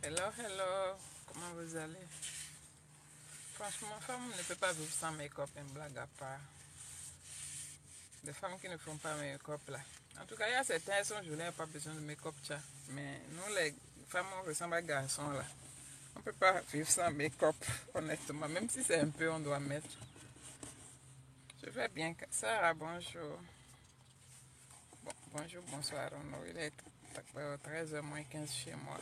Hello, hello, comment vous allez? Franchement, femme ne peut pas vivre sans make-up, une blague à part. Des femmes qui ne font pas make-up là. En tout cas, il y a certains qui sont jolis, pas besoin de make-up, tcha. Mais nous, les femmes, on ressemble à garçons là. On ne peut pas vivre sans make-up, honnêtement. Même si c'est un peu, on doit mettre. Je vais bien. Sarah, bonjour. Bon, bonjour, bonsoir. Il est 13h moins 15 chez moi.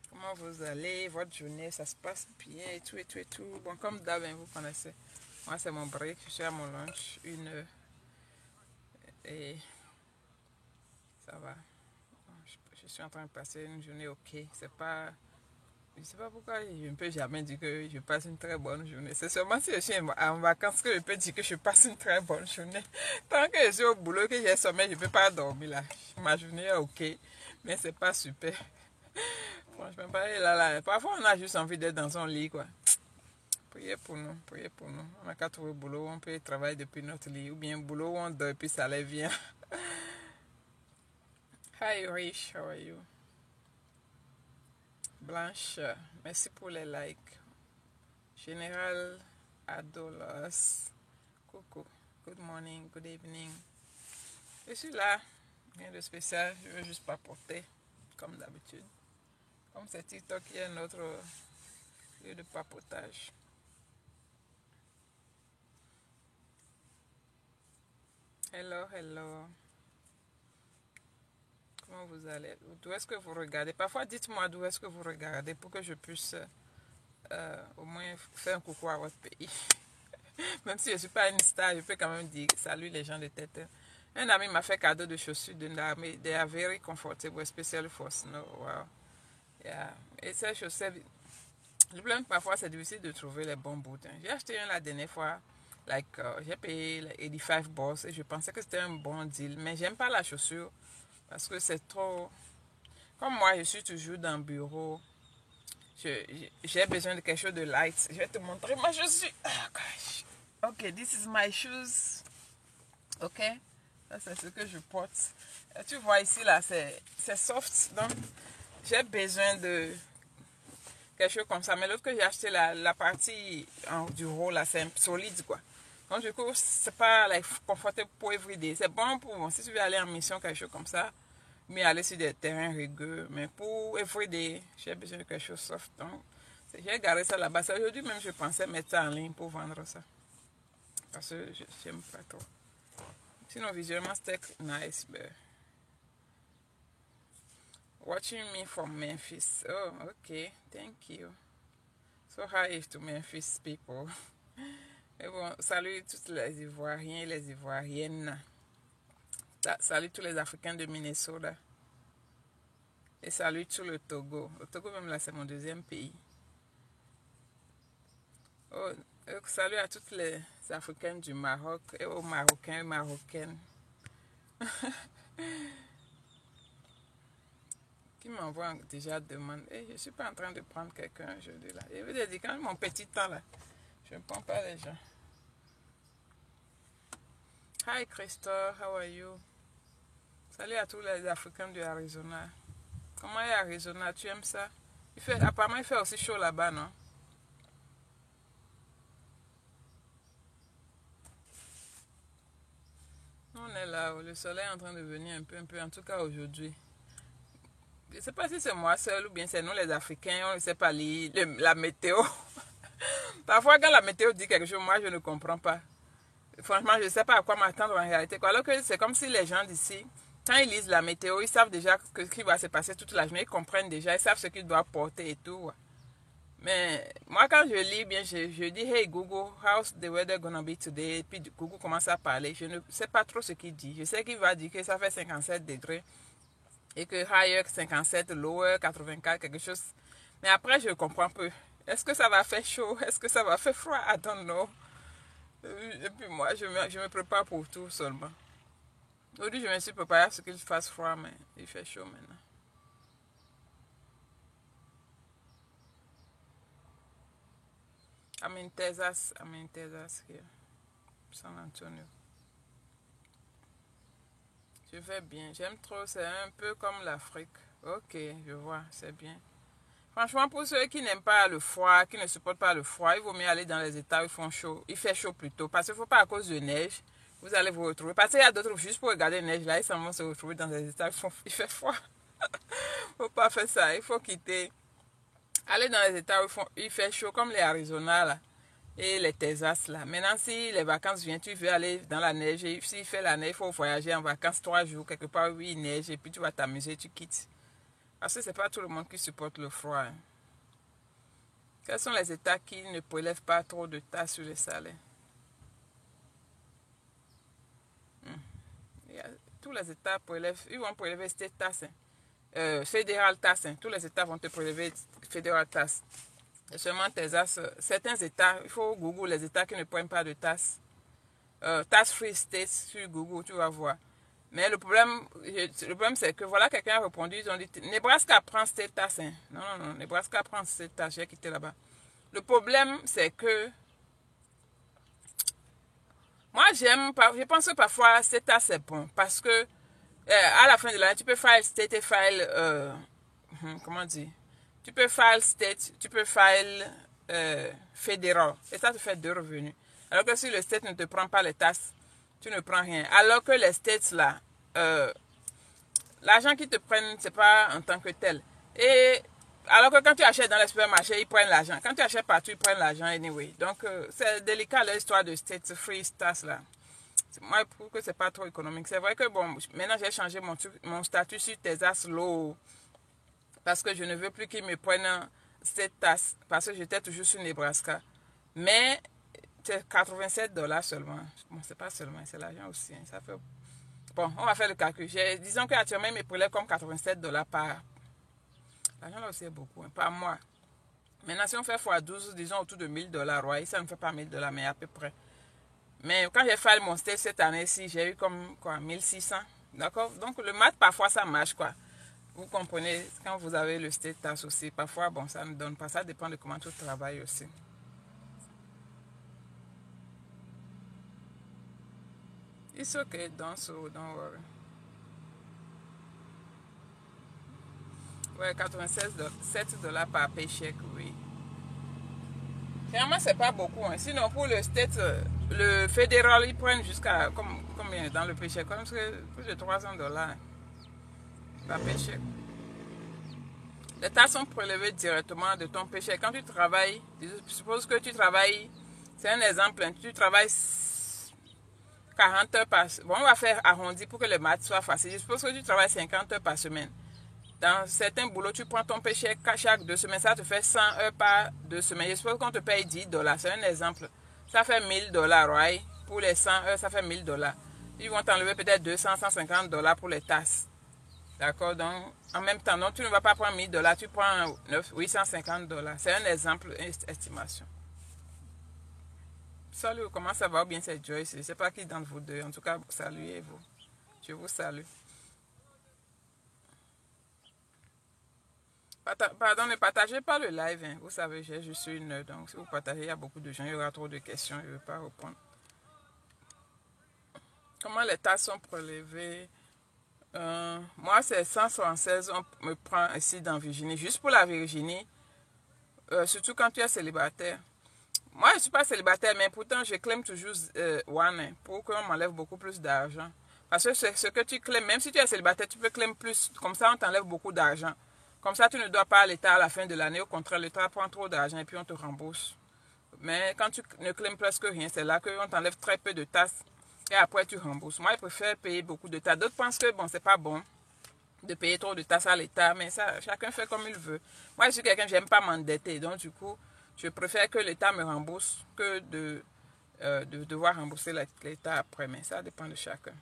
Comment vous allez? Votre journée, ça se passe bien et tout et tout et tout. Bon, comme d'hab, vous connaissez. Moi, c'est mon break. Je suis à mon lunch, 1 heure. Et ça va. Je suis en train de passer une journée ok. C'est pas. Je ne sais pas pourquoi je ne peux jamais dire que je passe une très bonne journée. C'est seulement si je suis en vacances que je peux dire que je passe une très bonne journée. Tant que je suis au boulot, que j'ai sommeil, je ne peux pas dormir là. Ma journée est ok. Mais c'est pas super. Franchement, là. Parfois, on a juste envie d'être dans son lit, quoi. Priez pour nous, priez pour nous. On n'a qu'à trouver boulot, on peut travailler depuis notre lit. Ou bien boulot où on dort et puis ça les vient. Hi Rich, how are you? Blanche, merci pour les likes. Général Adolos, coucou. Good morning, good evening. Je suis là, rien de spécial, je veux juste papoter, comme d'habitude. Comme c'est TikTok, il y a notre lieu de papotage. Hello, hello. Comment vous allez? D'où est-ce que vous regardez? Parfois, dites-moi d'où est-ce que vous regardez pour que je puisse au moins faire un coucou à votre pays. Même si je ne suis pas une star, je peux quand même dire salut les gens de tête. Un ami m'a fait cadeau de chaussures de l'armée. They are very comfortable, especially for snow. Wow. Yeah. Et ces chaussures, le problème parfois c'est difficile de trouver les bons bouts. J'ai acheté un la dernière fois. J'ai payé like 85 boss et je pensais que c'était un bon deal. Mais j'aime pas la chaussure parce que c'est trop. Comme moi, je suis toujours dans le bureau. J'ai besoin de quelque chose de light. Je vais te montrer ma chaussure. Oh gosh. Ok, this is my shoes. Ok, ça c'est ce que je porte. Et tu vois ici là, c'est soft. Donc, j'ai besoin de quelque chose comme ça. Mais l'autre que j'ai acheté, la partie du haut là, c'est solide quoi. Donc du coup, c'est pas like, confortable pour everyday. C'est bon pour si tu veux aller en mission, quelque chose comme ça. Mais aller sur des terrains rugueux. Mais pour everyday, j'ai besoin de quelque chose soft. Donc, j'ai gardé ça là-bas. Aujourd'hui même, je pensais mettre ça en ligne pour vendre ça. Parce que j'aime pas trop. Sinon, visuellement, c'était nice. But... Watching me from Memphis. Oh, okay. Thank you. So hi to Memphis people. Et bon, salut tous les Ivoiriens et les Ivoiriennes. Salut tous les Africains de Minnesota. Et salut tout le Togo. Le Togo, même là, c'est mon deuxième pays. Oh, salut à toutes les Africaines du Maroc et aux Marocains et Marocaines. Qui m'envoie déjà demande. Hey, je ne suis pas en train de prendre quelqu'un aujourd'hui là. Je veux dire, quand mon petit temps là, je ne prends pas les gens. Hi Christophe, how are you? Salut à tous les Africains du Arizona. Comment est Arizona? Tu aimes ça? Apparemment, il fait aussi chaud là-bas, non? On est là, le soleil est en train de venir un peu, en tout cas aujourd'hui. Je ne sais pas si c'est moi seul ou bien c'est nous les Africains, on ne sait pas lire la météo. Parfois, quand la météo dit quelque chose, moi je ne comprends pas. Franchement, je ne sais pas à quoi m'attendre en réalité. Alors que c'est comme si les gens d'ici, quand ils lisent la météo, ils savent déjà ce qui va se passer toute la journée, ils comprennent déjà, ils savent ce qu'ils doivent porter et tout. Mais moi, quand je lis bien, je dis, hey Google, how's the weather gonna be today? Puis Google commence à parler. Je ne sais pas trop ce qu'il dit. Je sais qu'il va dire que ça fait 57 degrés et que higher 57, lower 84, quelque chose. Mais après, je comprends peu. Est-ce que ça va faire chaud? Est-ce que ça va faire froid? I don't know. Et puis moi, je me prépare pour tout seulement. Aujourd'hui, je me suis préparé à ce qu'il fasse froid, mais il fait chaud maintenant. I'm in Texas here, San Antonio. Je vais bien, j'aime trop, c'est un peu comme l'Afrique. Ok, je vois, c'est bien. Franchement, pour ceux qui n'aiment pas le froid, qui ne supportent pas le froid, il vaut mieux aller dans les États où il fait chaud plutôt. Parce qu'il ne faut pas à cause de neige, vous allez vous retrouver. Parce qu'il y a d'autres, juste pour regarder la neige, là, ils s'en vont se retrouver dans les États où il fait froid. Il ne faut pas faire ça, il faut quitter. Aller dans les États où il fait chaud, comme les Arizona, là, et les Texas, là. Maintenant, si les vacances viennent, tu veux aller dans la neige, et s'il fait la neige, il faut voyager en vacances 3 jours, quelque part où il neige, et puis tu vas t'amuser, tu quittes. Parce que ce n'est pas tout le monde qui supporte le froid, hein. Quels sont les États qui ne prélèvent pas trop de taxes sur les salaires? Il y a- Tous les États prélèvent, ils vont prélever cette taxe, hein. Fédéral taxe, hein. Tous les États vont te prélever fédéral taxe. Et seulement Texas, certains États, il faut Google les États qui ne prennent pas de taxes. Tax free states sur Google, tu vas voir. Mais le problème c'est que voilà, quelqu'un a répondu, ils ont dit, Nebraska prend cette taxe, hein. Non, non, non, Nebraska prend cette taxe, j'ai quitté là-bas. Le problème c'est que moi, je pense que parfois, c'est assez bon parce que à la fin de l'année, tu peux file state et file, comment dire, tu peux file state, tu peux file fédéral et ça te fait deux revenus. Alors que si le state ne te prend pas les taxes, tu ne prends rien. Alors que les states là, euh, l'argent qu'ils te prennent, c'est pas en tant que tel. Et alors que quand tu achètes dans les supermarchés, ils prennent l'argent. Quand tu achètes partout, ils prennent l'argent anyway. Donc, c'est délicat l'histoire de state free tax là. Moi, je trouve que c'est pas trop économique. C'est vrai que bon, maintenant j'ai changé mon statut sur Texas Law parce que je ne veux plus qu'ils me prennent cette taxe parce que j'étais toujours sur Nebraska. Mais c'est 87 $ seulement. Bon, c'est pas seulement, c'est l'argent aussi, hein. Ça fait. Bon, on va faire le calcul. Disons qu'actuellement, ils me prélèvent comme 87 $ par. L'argent là aussi est beaucoup, hein, par mois. Maintenant, si on fait x12, disons autour de 1000 $, ouais, ça ne fait pas 1000 $, mais à peu près. Mais quand j'ai fait mon stage cette année-ci, j'ai eu comme quoi, 1600. D'accord? Donc le maths, parfois, ça marche, quoi. Vous comprenez, quand vous avez le state tax aussi, parfois, bon, ça ne donne pas. Ça dépend de comment tu travailles aussi. It's okay, don't worry. Ouais, 7 $ par paycheck, oui. Finalement, c'est pas beaucoup, hein. Sinon, pour le state, le fédéral, ils prennent jusqu'à combien dans le paycheck? Comme plus de 300 $ par paycheck. Les taxes sont prélevées directement de ton paycheck. Quand tu travailles, je suppose que tu travailles, c'est un exemple, hein, tu travailles 40 heures par semaine. Bon, on va faire arrondi pour que le maths soit facile. Je suppose que tu travailles 50 heures par semaine. Dans certains boulots, tu prends ton paycheck chaque 2 semaines. Ça te fait 100 heures par 2 semaines. Je suppose qu'on te paye 10 $. C'est un exemple. Ça fait 1000 $, right? Pour les 100 heures, ça fait 1000 $. Ils vont t'enlever peut-être 200, 150 $ pour les taxes. D'accord? Donc, en même temps, non, tu ne vas pas prendre 1000 $, tu prends 850 $. C'est un exemple, une estimation. Salut, comment ça va? Ou bien c'est Joyce. Je ne sais pas qui d'entre vous deux. En tout cas, saluez-vous. Je vous salue. Pardon, ne partagez pas le live, hein. Vous savez, je suis une. Donc, si vous partagez, il y a beaucoup de gens, il y aura trop de questions, je ne vais pas répondre. Comment les taxes sont prélevées? Moi, c'est 176, on me prend ici dans Virginie. Juste pour la Virginie, surtout quand tu es célibataire. Moi, je ne suis pas célibataire, mais pourtant, je clame toujours one, hein, pour qu'on m'enlève beaucoup plus d'argent. Parce que c'est ce que tu claimes, même si tu es célibataire, tu peux clamer plus. Comme ça, on t'enlève beaucoup d'argent. Comme ça, tu ne dois pas à l'État à la fin de l'année. Au contraire, l'État prend trop d'argent et puis on te rembourse. Mais quand tu ne claimes presque rien, c'est là qu'on t'enlève très peu de taxes et après tu rembourses. Moi, je préfère payer beaucoup de taxes. D'autres pensent que bon, c'est pas bon de payer trop de taxes à l'État, mais ça, chacun fait comme il veut. Moi, je suis quelqu'un, j'aime pas m'endetter. Donc, du coup, je préfère que l'État me rembourse que de devoir rembourser l'État après. Mais ça dépend de chacun.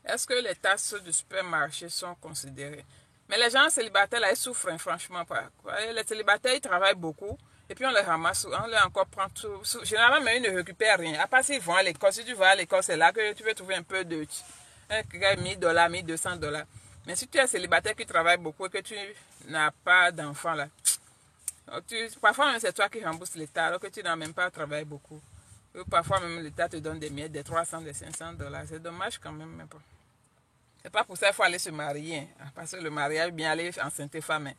Est-ce que les taxes du supermarché sont considérées? Mais les gens célibataires, là, ils souffrent, hein, franchement. Pas. Les célibataires, ils travaillent beaucoup. Et puis, on les ramasse, on les encore prend tout. Généralement, mais ils ne récupèrent rien. À part s'ils vont à l'école. Si tu vas à l'école, c'est là que tu peux trouver un peu de 1000 $, 1200 $. Mais si tu es célibataire qui travaille beaucoup et que tu n'as pas d'enfant, là, parfois même c'est toi qui rembourses l'État alors que tu n'as même pas travaillé beaucoup. Ou parfois même l'État te donne des miettes, des 300, des 500 $. C'est dommage quand même. Mais bon. C'est pas pour ça qu'il faut aller se marier. Hein, parce que le mariage, bien aller enceinte femme. Hein,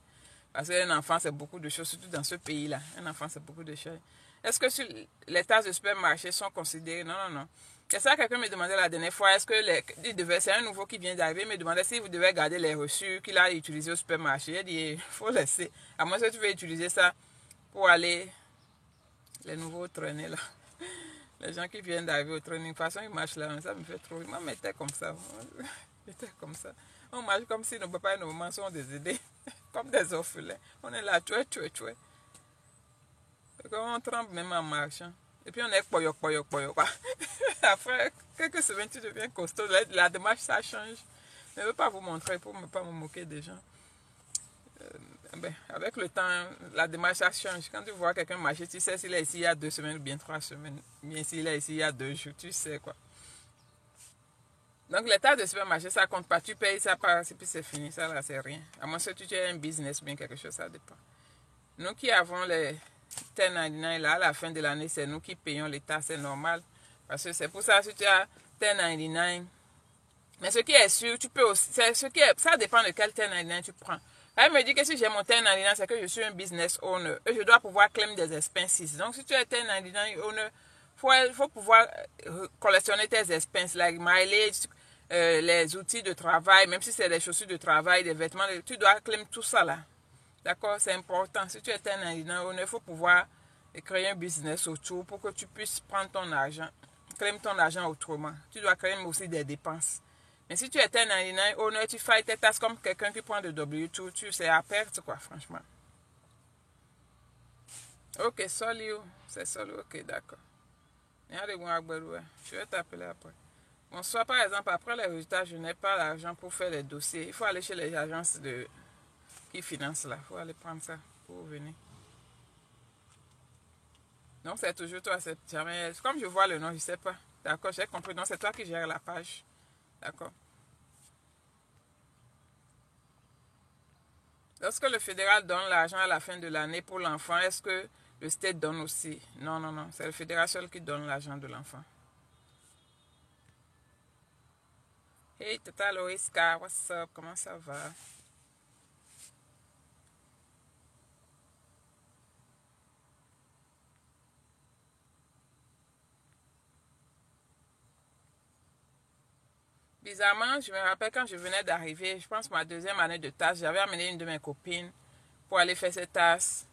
parce qu'un enfant, c'est beaucoup de choses, surtout dans ce pays-là. Un enfant, c'est beaucoup de choses. Est-ce que sur les tasses de supermarché sont considérées? Non, non, non. C'est ça, quelqu'un me demandait la dernière fois, est-ce que c'est un nouveau qui vient d'arriver, me demandait si vous devez garder les reçus qu'il a utilisés au supermarché. J'ai dit, il faut laisser. À moins que tu veux utiliser ça pour aller, les nouveaux traîner là. Les gens qui viennent d'arriver au training, de toute façon, ils marchent là, ça me fait trop. Ils m'en mettaient comme ça. J'étais comme ça. On marche comme si nos papas et nos mamans sont des aidés, comme des orphelins. On est là, tué. On tremble même en marchant. Et puis on est poyoc. Après quelques semaines, tu deviens costaud. La démarche, ça change. Je ne veux pas vous montrer pour ne pas me moquer des gens. Avec le temps, la démarche, ça change. Quand tu vois quelqu'un marcher, tu sais s'il est ici il y a 2 semaines ou bien 3 semaines. Bien s'il est ici il y a 2 jours, tu sais quoi. Donc, l'état de supermarché, ça compte pas. Tu payes, ça passe, et puis c'est fini. Ça, là, c'est rien. À moins que tu aies un business ou bien quelque chose, ça dépend. Nous qui avons les 1099, là, à la fin de l'année, c'est nous qui payons l'état, c'est normal. Parce que c'est pour ça, si tu as 1099. Mais ce qui est sûr, tu peux aussi, ça dépend de quel 1099 tu prends. Elle me dit que si j'ai mon 1099, c'est que je suis un business owner. Et je dois pouvoir claim des expenses. Donc, si tu es 1099 owner, il faut pouvoir collectionner tes expenses, like mileage, les outils de travail, même si c'est des chaussures de travail, des vêtements, tu dois claim tout ça là. D'accord? C'est important. Si tu es un ingénieur, il faut pouvoir créer un business autour pour que tu puisses prendre ton argent, claim ton argent autrement. Tu dois claim aussi des dépenses. Mais si tu es un ingénieur, tu fais tes tâches comme quelqu'un qui prend de W2, tu sais à perte quoi, franchement. Ok, solide. C'est solide. Ok, d'accord. Je vais t'appeler après. Bon, soit par exemple, après les résultats, je n'ai pas l'argent pour faire les dossiers. Il faut aller chez les agences qui financent là. Il faut aller prendre ça pour venir. Donc, c'est toujours toi. Jamais, comme je vois le nom, je ne sais pas. D'accord, j'ai compris. Donc, c'est toi qui gères la page. D'accord. Lorsque le fédéral donne l'argent à la fin de l'année pour l'enfant, est-ce que le state donne aussi? Non, non, non. C'est le fédéral seul qui donne l'argent de l'enfant. Hey, Tata Loïska, what's up? Comment ça va? Bizarrement, je me rappelle quand je venais d'arriver, je pense ma 2e année de tasse, j'avais amené une de mes copines pour aller faire ses tasses.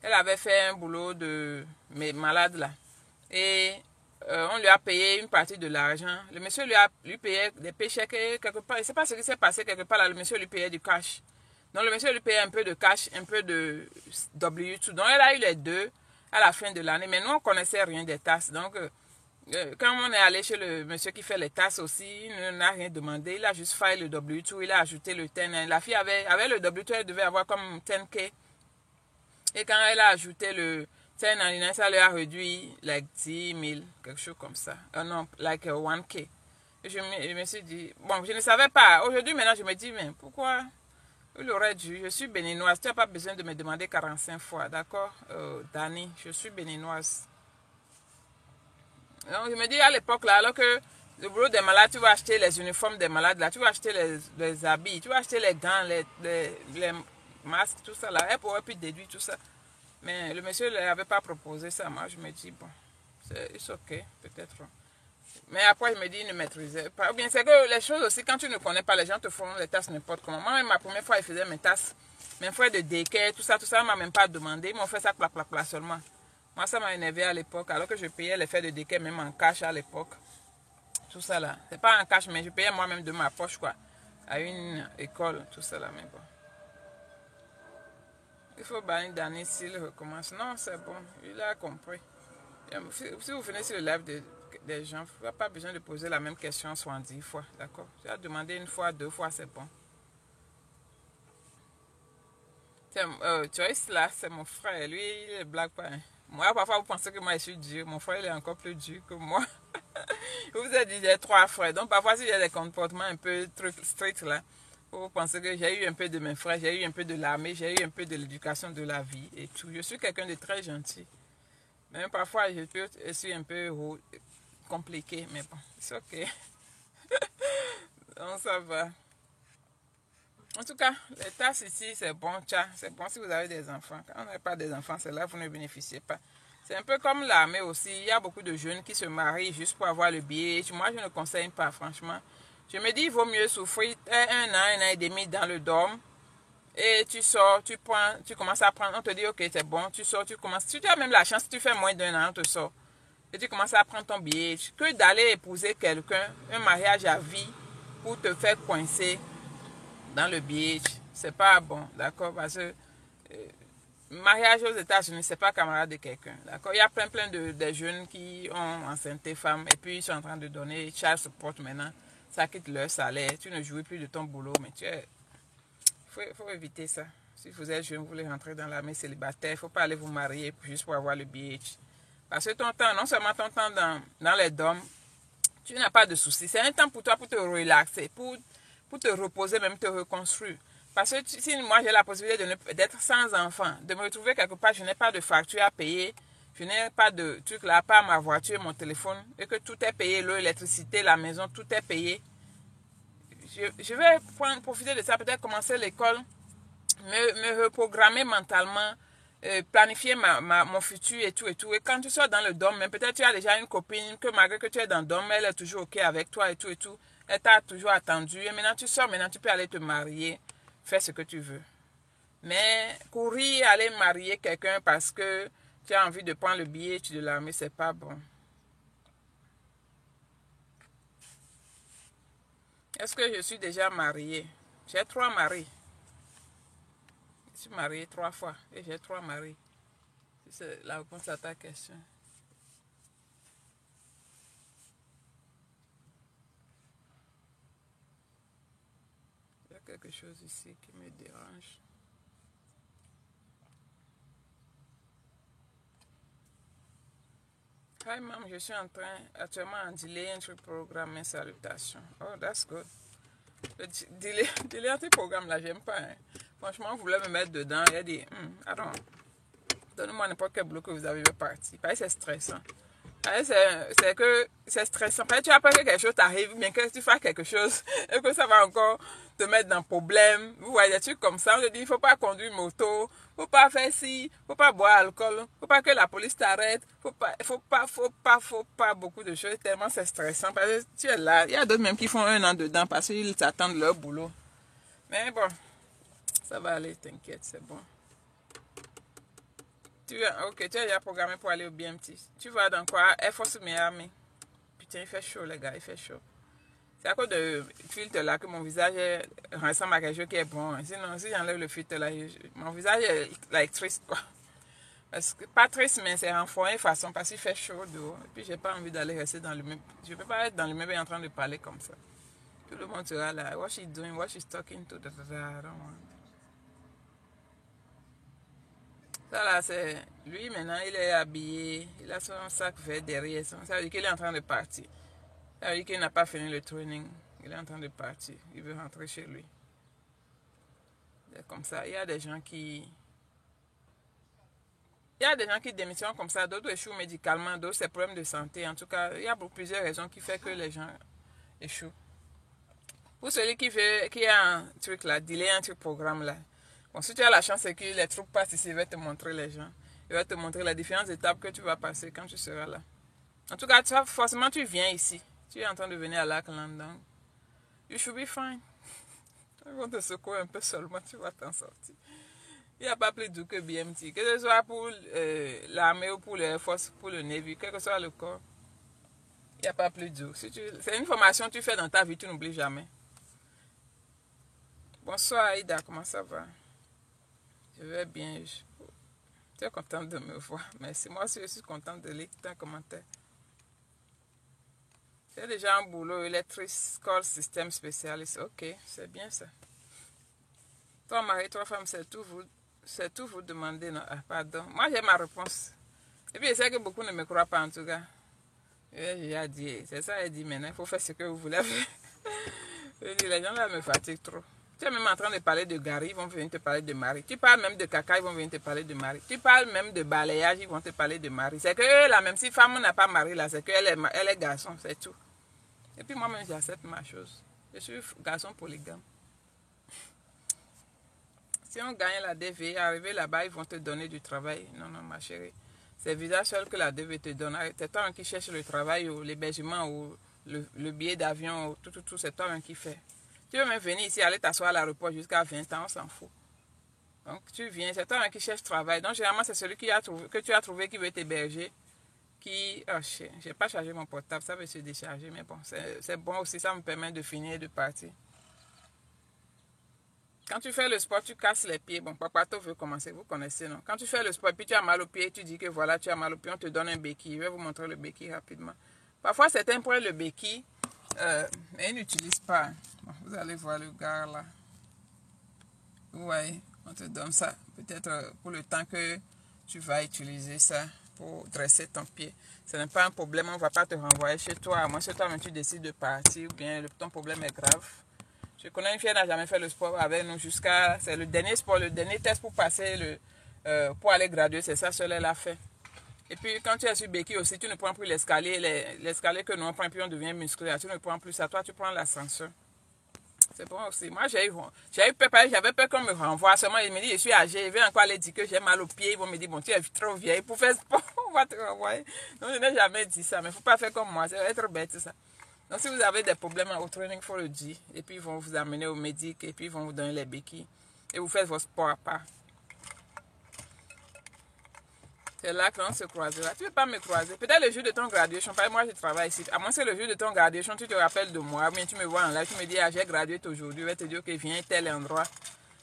Elle avait fait un boulot de malade là. Et on lui a payé une partie de l'argent. Le monsieur lui payait des paychecks quelque part. Je ne sais pas ce qui s'est passé quelque part là. Le monsieur lui payait du cash. Donc le monsieur lui payait un peu de cash, un peu de W2. Donc elle a eu les deux à la fin de l'année. Mais nous, on ne connaissait rien des tasses. Donc quand on est allé chez le monsieur qui fait les tasses aussi, il n'a rien demandé. Il a juste fait le W2. Il a ajouté le 10. La fille avait le W2, elle devait avoir comme 10K. Et quand elle a ajouté le 1099, ça lui a réduit like 10 000, quelque chose comme ça. Non, like 1K. Et je me suis dit, bon, je ne savais pas. Aujourd'hui, maintenant, je me dis, mais pourquoi il aurait dû? Je suis béninoise. Tu n'as pas besoin de me demander 45 fois, d'accord, Dani? Je suis béninoise. Donc, je me dis, à l'époque, là, alors que le boulot des malades, tu vas acheter les uniformes des malades, là, tu vas acheter les habits, tu vas acheter les gants, les masques, tout ça, là. Elle pourrait plus déduire tout ça. Mais le monsieur ne l'avait pas proposé ça. Moi, je me dis, bon, c'est ok, peut-être. Mais après, je me dis, il ne maîtrisait pas. Ou bien, c'est que les choses aussi, quand tu ne connais pas, les gens te font les tasses n'importe comment. Moi, ma première fois, ils faisaient mes tasses, mes frais de déquet, tout ça, on ne m'a même pas demandé. Ils m'ont fait ça, clac, seulement. Moi, ça m'a énervé à l'époque, alors que je payais les frais de déquet, même en cash à l'époque. Tout ça, là. C'est pas en cash, mais je payais moi-même de ma poche, quoi. À une école, tout ça, là, mais bon. Il faut bannir Dani s'il recommence. Non, c'est bon. Il a compris. Si vous venez sur le live des gens, vous n'avez pas besoin de poser la même question 70 fois. D'accord? Tu as demandé une fois, 2 fois, c'est bon. Joyce, là, c'est mon frère. Lui, il est blague pas. Hein. Moi, parfois, vous pensez que moi, je suis dur. Mon frère, il est encore plus dur que moi. Vous vous êtes dit, j'ai 3 frères. Donc, parfois, si j'ai des comportements un peu stricts, là, vous pensez que j'ai eu un peu de mes frères, j'ai eu un peu de l'armée, j'ai eu un peu de l'éducation de la vie et tout. Je suis quelqu'un de très gentil. Même parfois, je suis un peu compliqué, mais bon, c'est ok. Donc ça va. En tout cas, les tasses ici, c'est bon, c'est bon si vous avez des enfants. Quand vous n'avez pas des enfants, c'est là que vous ne bénéficiez pas. C'est un peu comme l'armée aussi. Il y a beaucoup de jeunes qui se marient juste pour avoir le billet. Moi, je ne conseille pas, franchement. Je me dis, il vaut mieux souffrir un an et demi dans le dorme. Et tu sors, tu prends, tu commences à prendre. On te dit, ok, c'est bon, tu sors, tu commences. Si tu as même la chance, si tu fais moins d'un an, on te sort. Et tu commences à prendre ton billet. Que d'aller épouser quelqu'un, un mariage à vie, pour te faire coincer dans le billet, c'est pas bon, d'accord? Parce que mariage aux États-Unis, c'est pas camarade de quelqu'un, d'accord? Il y a plein de jeunes qui ont enceinté femmes et puis ils sont en train de donner child support maintenant. Ça quitte leur salaire. Tu ne jouis plus de ton boulot, mais faut éviter ça. Si vous êtes jeune, vous voulez rentrer dans l'armée célibataire, il ne faut pas aller vous marier juste pour avoir le billet. Parce que ton temps, non seulement ton temps dans les dômes, tu n'as pas de soucis. C'est un temps pour toi pour te relaxer, pour te reposer, même te reconstruire. Parce que si moi j'ai la possibilité d'être sans enfant, de me retrouver quelque part, je n'ai pas de facture à payer, je n'ai pas de truc là, pas ma voiture, mon téléphone, et que tout est payé, l'eau, l'électricité, la maison, tout est payé. Je vais profiter de ça, peut-être commencer l'école, me reprogrammer mentalement, planifier mon futur et tout et tout. Et quand tu sors dans le dôme, peut-être tu as déjà une copine que malgré que tu es dans le dôme, elle est toujours ok avec toi et tout et tout. Elle t'a toujours attendu. Et maintenant tu sors, maintenant tu peux aller te marier, faire ce que tu veux. Mais courir, aller marier quelqu'un parce que tu as envie de prendre le billet de l'armée, c'est pas bon. Est-ce que je suis déjà mariée? J'ai 3 maris. Je suis mariée 3 fois et j'ai 3 maris. C'est la réponse à ta question. Il y a quelque chose ici qui me dérange. Hi, ma'am, je suis actuellement en delay entry programme. Salutations. Oh, that's good. Le delay entry programme là, j'aime pas. Hein. Franchement, on voulait me mettre dedans. Il a dit, attends, donnez-moi n'importe quel bloc que vous avez parti. Parce que c'est stressant. C'est que c'est stressant. Tu as peur que quelque chose t'arrive, bien que tu fasses quelque chose et que ça va encore te mettre dans le problème. Vous voyez des trucs comme ça. On te dit, il ne faut pas conduire moto, il ne faut pas faire ci, il ne faut pas boire alcool, il ne faut pas que la police t'arrête, il ne faut pas beaucoup de choses. Tellement c'est stressant parce que tu es là. Il y a d'autres même qui font un an dedans parce qu'ils attendent leur boulot. Mais bon, ça va aller, t'inquiète, c'est bon. Ok, tu es déjà programmé pour aller au BMT. Tu vas dans quoi? Air Force Miami. Putain, il fait chaud, les gars, il fait chaud. C'est à cause de filtre là que mon visage ressemble à quelque chose qui est bon. Sinon, si j'enlève le filtre là, mon visage est like, triste, quoi. Parce que, pas triste, mais c'est renforcé de façon parce qu'il fait chaud dehors. Et puis, j'ai pas envie d'aller rester dans le meuble. Je peux pas être dans le meuble en train de parler comme ça. Tout le monde sera là. What she's doing, what she's talking to, I don't want. Ça là, c'est lui maintenant, il est habillé, il a son sac vert derrière. Ça veut dire qu'il est en train de partir. Ça veut dire qu'il n'a pas fini le training. Il est en train de partir. Il veut rentrer chez lui. C'est comme ça. Il y a des gens qui démissionnent comme ça. D'autres échouent médicalement. D'autres, c'est problème de santé. En tout cas, il y a plusieurs raisons qui font que les gens échouent. Pour celui qui a un truc là, delay un truc programme là. Bon, si tu as la chance, c'est que les troupes passent ici, il va te montrer les gens. Il va te montrer les différentes étapes que tu vas passer quand tu seras là. En tout cas, forcément, tu viens ici. Tu es en train de venir à Lackland. Donc, you should be fine. Ils vont te secouer un peu seulement, tu vas t'en sortir. Il n'y a pas plus doux que BMT. Que ce soit pour l'armée ou pour l'Air Force, pour le Navy, quel que soit le corps, il n'y a pas plus doux. C'est une formation que tu fais dans ta vie, tu n'oublies jamais. Bonsoir Aïda, comment ça va? Je vais bien. Tu es contente de me voir. Merci. Moi aussi, je suis contente de lire ton commentaire. Tu as déjà un boulot Electrical System Specialist. Ok, c'est bien ça. Toi, mari, 3 femmes, c'est tout vous demander. Non? Ah, pardon. Moi, j'ai ma réponse. Et puis, je sais que beaucoup ne me croient pas en tout cas. J'ai dit, c'est ça, elle dit maintenant, il faut faire ce que vous voulez faire. Je dis, les gens là me fatiguent trop. Tu es même en train de parler de Gary, ils vont venir te parler de Marie. Tu parles même de caca, ils vont venir te parler de Marie. Tu parles même de balayage, ils vont te parler de Marie. C'est que eux, là, même si femme n'a pas mari, là, c'est qu'elle est garçon, c'est tout. Et puis moi-même, j'accepte ma chose. Je suis garçon polygame. Si on gagne la DV, arriver là-bas, ils vont te donner du travail. Non, non, ma chérie. C'est visa seul que la DV te donne. C'est toi qui cherche le travail ou l'hébergement ou le billet d'avion, tout, c'est toi qui fait. Tu veux même venir ici, aller t'asseoir à l'aéroport jusqu'à 20 ans, on s'en fout. Donc tu viens, c'est toi qui cherche travail. Donc généralement, c'est celui que tu as trouvé qui veut t'héberger. Oh, je n'ai pas chargé mon portable, ça veut se décharger, mais bon, c'est bon aussi, ça me permet de finir et de partir. Quand tu fais le sport, tu casses les pieds. Bon, Papato veut commencer, vous connaissez, non? Quand tu fais le sport, puis tu as mal au pied, tu dis que voilà, tu as mal au pied, on te donne un béquille. Je vais vous montrer le béquille rapidement. Parfois, certains prennent le béquille, mais ils n'utilisent pas. Bon, vous allez voir le gars là. Vous voyez, on te donne ça. Peut-être pour le temps que tu vas utiliser ça pour dresser ton pied. Ce n'est pas un problème, on ne va pas te renvoyer chez toi. À moins que toi-même tu décides de partir ou bien ton problème est grave. Je connais une fille qui n'a jamais fait le sport avec nous jusqu'à... C'est le dernier sport, le dernier test pour passer pour aller graduer, c'est ça seul elle a fait. Et puis quand tu es sur béquille aussi, tu ne prends plus l'escalier, l'escalier que nous on prend, puis on devient musclé. Tu ne prends plus ça, toi tu prends l'ascenseur. C'est bon aussi. Moi j'avais peur qu'on me renvoie. Seulement il me dit je suis âgée, il veut encore aller dire que j'ai mal aux pieds. Ils vont me dire bon tu es trop vieille pour faire sport, on va te renvoyer. Donc je n'ai jamais dit ça, mais il ne faut pas faire comme moi, ça va être bête ça. Donc, si vous avez des problèmes au training, il faut le dire. Et puis, ils vont vous amener au médic. Et puis, ils vont vous donner les béquilles. Et vous faites votre sport à part. C'est là qu'on se croisera. Tu ne veux pas me croiser. Peut-être le jour de ton graduation. Moi, je travaille ici. À moins que le jour de ton graduation, tu te rappelles de moi. Bien, tu me vois en live. Tu me dis, ah, j'ai gradué aujourd'hui. Je vais te dire, ok, viens à tel endroit.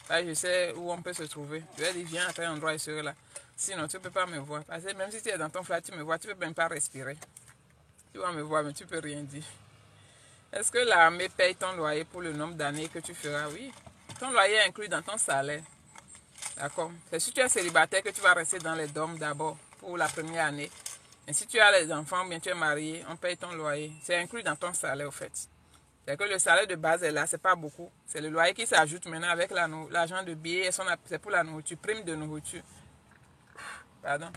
Là, je sais où on peut se trouver. Je vais dire, viens à tel endroit et serai là. Sinon, tu ne peux pas me voir. Parce que même si tu es dans ton flat, tu me vois. Tu ne peux même pas respirer. Tu vas me voir, mais tu ne peux rien dire. Est-ce que l'armée paye ton loyer pour le nombre d'années que tu feras? Oui. Ton loyer est inclus dans ton salaire. D'accord. C'est si tu es célibataire que tu vas rester dans les dormes d'abord pour la première année. Et si tu as les enfants ou bien tu es marié, on paye ton loyer. C'est inclus dans ton salaire, au fait. C'est que le salaire de base est là, c'est pas beaucoup. C'est le loyer qui s'ajoute maintenant avec l'argent de billet. C'est pour la nourriture. Prime de nourriture. Pardon.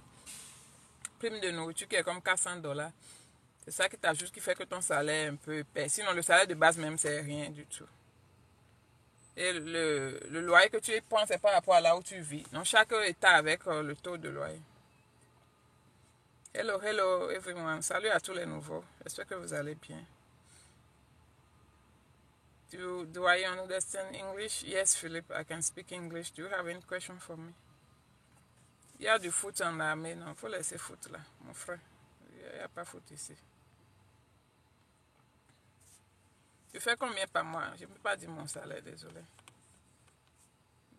Prime de nourriture qui est comme $400. C'est ça qui t'ajoute, qui fait que ton salaire est un peu épais. Sinon, le salaire de base même, c'est rien du tout. Et le loyer que tu prends, c'est par rapport à là où tu vis. Donc, chaque état avec le taux de loyer. Hello everyone. Salut à tous les nouveaux. J'espère que vous allez bien. Do I understand English? Yes, Philip, I can speak English. Do you have any question for me? Il y a du foot en armée. Non, il faut laisser foot là, mon frère. Il n'y a pas foot ici. Je fais combien par mois? Je ne peux pas dire mon salaire, désolé.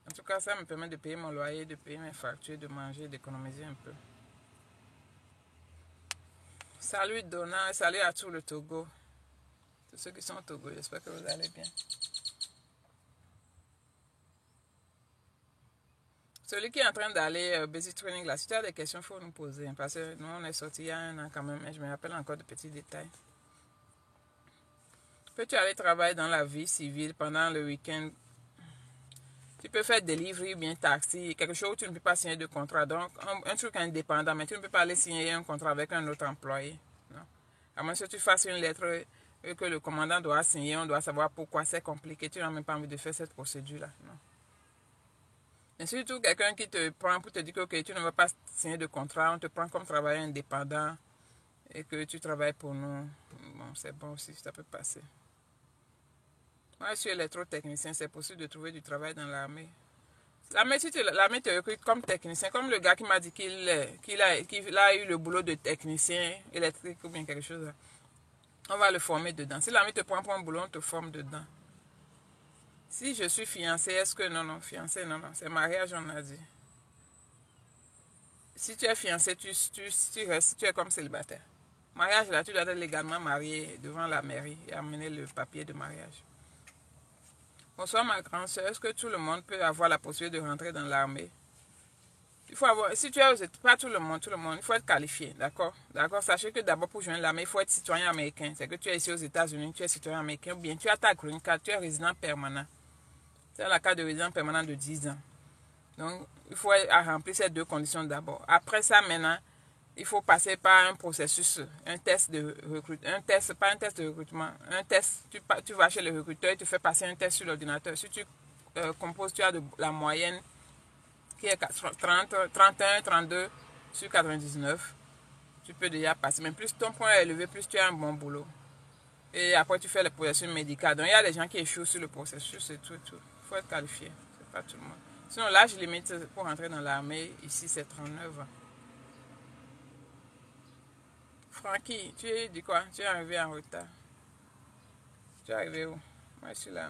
En tout cas, ça me permet de payer mon loyer, de payer mes factures, de manger, d'économiser un peu. Salut Donna, salut à tout le Togo. Tous ceux qui sont au Togo, j'espère que vous allez bien. Celui qui est en train d'aller basic training là, si tu as des questions, il faut nous poser. Parce que nous, on est sortis il y a un an quand même, mais je me rappelle encore de petits détails. Peux-tu aller travailler dans la vie civile pendant le week-end? Tu peux faire delivery, bien taxi, quelque chose où tu ne peux pas signer de contrat. Donc, un truc indépendant, mais tu ne peux pas aller signer un contrat avec un autre employé. Non. À moins que tu fasses une lettre que le commandant doit signer, on doit savoir pourquoi c'est compliqué. Tu n'as même pas envie de faire cette procédure-là. Non. Et surtout, quelqu'un qui te prend pour te dire que okay, tu ne vas pas signer de contrat, on te prend comme travailleur indépendant et que tu travailles pour nous. Bon, c'est bon aussi, ça peut passer. Moi, je suis électrotechnicien, c'est possible de trouver du travail dans l'armée. L'armée te recrute comme technicien, comme le gars qui m'a dit qu'il a eu le boulot de technicien électrique ou bien quelque chose. On va le former dedans. Si l'armée te prend pour un boulot, on te forme dedans. Si je suis fiancée, est-ce que... Non, fiancée, non, c'est mariage, on a dit. Si tu es fiancé, tu es comme célibataire. Mariage, là, tu dois être légalement marié devant la mairie et amener le papier de mariage. Bonsoir ma grande soeur, est-ce que tout le monde peut avoir la possibilité de rentrer dans l'armée? Il faut avoir, si tu es pas tout le monde, il faut être qualifié, d'accord? D'accord, sachez que d'abord pour joindre l'armée, il faut être citoyen américain. C'est que tu es ici aux États-Unis, tu es citoyen américain, ou bien tu as ta green card, tu es résident permanent. C'est la carte de résident permanent de 10 ans. Donc, il faut remplir ces deux conditions d'abord. Après ça, maintenant, il faut passer par un processus, un test de recrutement, pas un test de recrutement, un test, tu vas chez le recruteur, tu fais passer un test sur l'ordinateur. Si tu composes, tu as la moyenne qui est 30, 31, 32 sur 99, tu peux déjà passer. Mais plus ton point est élevé, plus tu as un bon boulot. Et après, tu fais le processus médical. Donc, il y a des gens qui échouent sur le processus et tout. Il faut être qualifié. C'est pas tout le monde. Sinon, l'âge limite pour entrer dans l'armée, ici, c'est 39 ans. Francky, tu dis quoi? Tu es arrivé en retard. Tu es arrivé où? Moi, je suis là.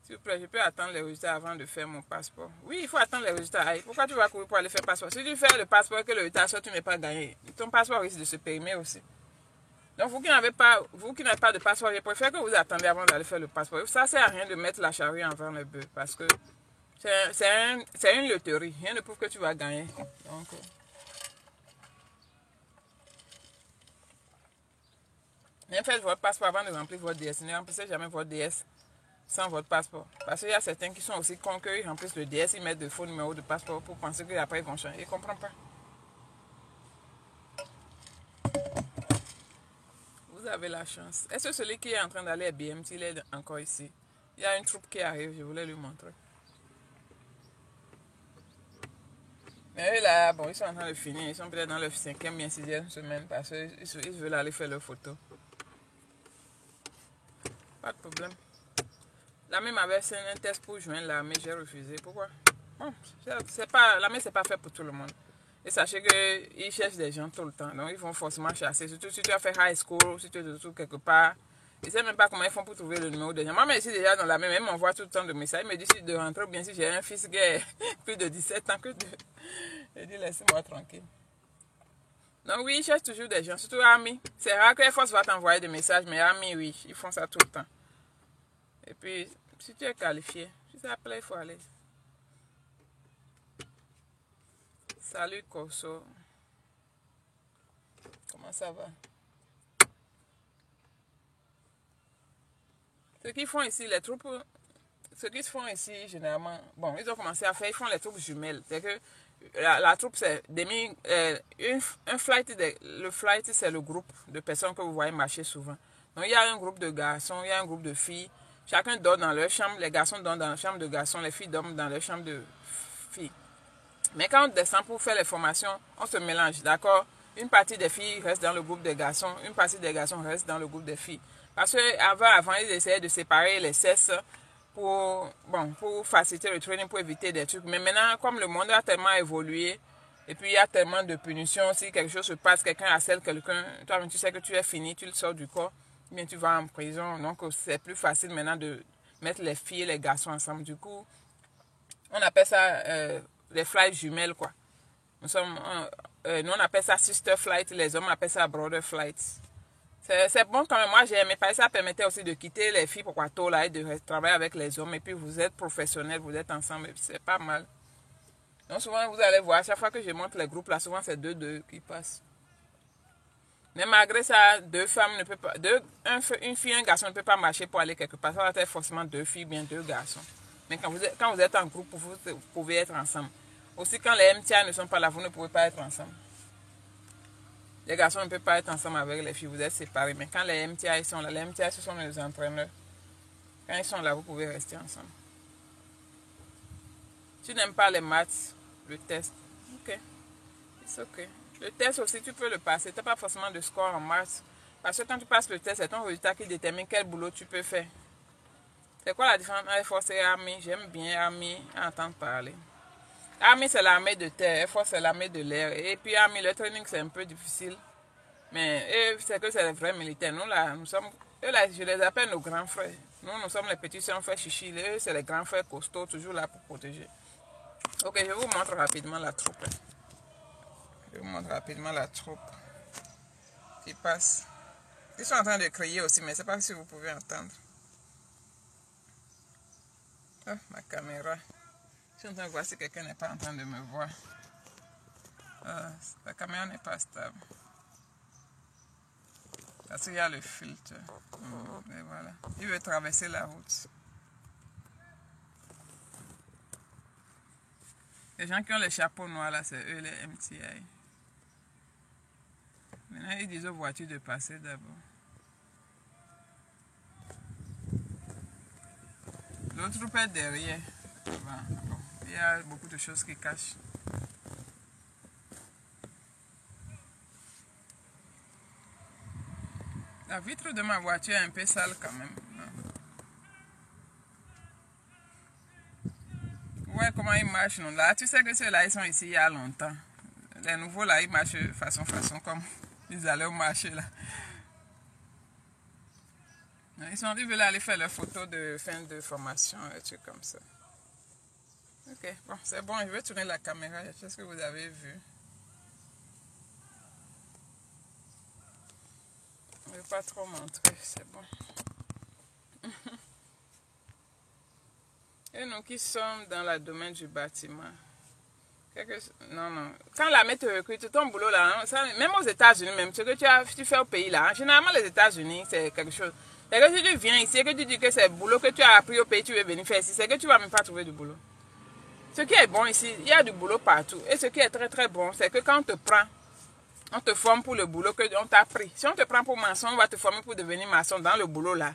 S'il vous plaît, je peux attendre les résultats avant de faire mon passeport. Oui, il faut attendre les résultats. Aïe, pourquoi tu vas courir pour aller faire le passeport? Si tu fais le passeport et que le résultat soit, tu n'es pas gagné. Ton passeport risque de se périmer aussi. Donc, vous qui n'avez pas de passeport, je préfère que vous attendiez avant d'aller faire le passeport. Ça ne sert à rien de mettre la charrue avant le bœuf parce que c'est une loterie. Rien ne prouve que tu vas gagner. Donc, bien faites votre passeport avant de remplir votre DS. Ne remplissez jamais votre DS sans votre passeport. Parce qu'il y a certains qui sont aussi cons qu'ils remplissent le DS, ils mettent de faux numéros de passeport pour penser qu'après ils vont changer. Ils ne comprennent pas. Vous avez la chance. Est-ce que celui qui est en train d'aller à BMT, il est encore ici? Il y a une troupe qui arrive, je voulais lui montrer. Mais eux là, bon, ils sont en train de finir. Ils sont peut-être dans leur 5e bien 6e semaine parce qu'ils veulent aller faire leurs photos. Pas de problème. L'armée m'avait fait un test pour joindre l'armée, j'ai refusé. Pourquoi? Bon, l'armée, c'est pas fait pour tout le monde. Et sachez qu'ils cherchent des gens tout le temps. Donc, ils vont forcément chasser. Surtout si tu as fait high school, si tu es de tout quelque part. Je ne sais même pas comment ils font pour trouver le numéro des gens. Moi, mais je suis déjà dans l'armée, même on voit tout le temps de messages. Il me dit si de rentrer, bien si j'ai un fils qui est plus de 17 ans que de... Je dis, laissez-moi tranquille. Donc, oui, ils cherchent toujours des gens, surtout Army. C'est rare que Air Force va t'envoyer des messages, mais Army, oui, ils font ça tout le temps. Et puis, si tu es qualifié, si ça plaît, il faut aller. Salut, Corso. Comment ça va? Ce qu'ils font ici, les troupes, ce qu'ils font ici, généralement, bon, ils ont commencé à faire, ils font les troupes jumelles. C'est que la troupe, c'est un flight, le flight, c'est le groupe de personnes que vous voyez marcher souvent. Donc, il y a un groupe de garçons, il y a un groupe de filles. Chacun dort dans leur chambre. Les garçons dorment dans la chambre de garçons, les filles dorment dans leur chambre de filles. Mais quand on descend pour faire les formations, on se mélange, d'accord? Une partie des filles reste dans le groupe des garçons, une partie des garçons reste dans le groupe des filles. Parce qu'avant, ils essayaient de séparer les sexes pour faciliter le training, pour éviter des trucs. Mais maintenant, comme le monde a tellement évolué, et puis il y a tellement de punitions, si quelque chose se passe, quelqu'un harcèle quelqu'un, toi-même tu sais que tu es fini, tu le sors du corps, bien tu vas en prison. Donc c'est plus facile maintenant de mettre les filles et les garçons ensemble. Du coup, on appelle ça les flights jumelles, quoi. Nous, on appelle ça sister flight, les hommes appellent ça brother flight. C'est bon quand même, moi j'ai aimé, parce que ça permettait aussi de quitter les filles pour Quato là et de travailler avec les hommes. Et puis vous êtes professionnels, vous êtes ensemble, et puis c'est pas mal. Donc souvent vous allez voir, à chaque fois que je montre les groupes là, souvent c'est deux qui passent. Mais malgré ça, deux femmes ne peuvent pas, une fille et un garçon ne peuvent pas marcher pour aller quelque part. Ça va être forcément deux filles, bien deux garçons. Mais quand vous êtes en groupe, vous pouvez être ensemble. Aussi, quand les MTA ne sont pas là, vous ne pouvez pas être ensemble. Les garçons ne peuvent pas être ensemble avec les filles, vous êtes séparés. Mais quand les MTA sont là, les MTA, ce sont les entraîneurs. Quand ils sont là, vous pouvez rester ensemble. Tu n'aimes pas les maths, le test. Ok, c'est ok. Le test aussi, tu peux le passer. Tu n'as pas forcément de score en maths. Parce que quand tu passes le test, c'est ton résultat qui détermine quel boulot tu peux faire. C'est quoi la différence entre Air Force et Army? J'aime bien Army à entendre parler. Army, c'est l'armée de terre. Air Force, c'est l'armée de l'air. Et puis Army, le training, c'est un peu difficile. Mais eux, c'est que c'est les vrais militaires. Nous, là, eux, là, je les appelle nos grands frères. Nous sommes les petits, si on fait chichi. Eux, c'est les grands frères costauds, toujours là pour protéger. Ok, je vous montre rapidement la troupe. Je vous montre rapidement la troupe qui passe. Ils sont en train de crier aussi, mais je ne sais pas si vous pouvez entendre. Oh, ma caméra. Je suis en train de voir si quelqu'un n'est pas en train de me voir. La caméra n'est pas stable. Parce qu'il y a le filtre. Et voilà. Il veut traverser la route. Les gens qui ont les chapeaux noirs là, c'est eux les MTI. Maintenant, ils disent aux voitures de passer d'abord. L'autre peut être derrière. Bon, il y a beaucoup de choses qui cachent. La vitre de ma voiture est un peu sale quand même. Ouais, comment ils marchent, non? Là, tu sais que ceux-là, ils sont ici il y a longtemps. Les nouveaux, là, ils marchent façon, comme ils allaient au marché, là. Ils veulent aller faire leur photo de fin de formation, un truc comme ça. Ok, bon, c'est bon, je vais tourner la caméra, je sais ce que vous avez vu. Je ne vais pas trop montrer, c'est bon. Et nous qui sommes dans le domaine du bâtiment, non. Quand l'armée te recrute, ton boulot là, hein, ça, même aux États-Unis, même ce que tu fais au pays là, hein, généralement les États-Unis, c'est quelque chose. C'est que si tu viens ici et que tu dis que c'est le boulot que tu as appris au pays, tu veux venir faire ici, c'est que tu ne vas même pas trouver du boulot. Ce qui est bon ici, il y a du boulot partout. Et ce qui est très très bon, c'est que quand on te prend, on te forme pour le boulot qu'on t'a appris. Si on te prend pour maçon, on va te former pour devenir maçon dans le boulot là.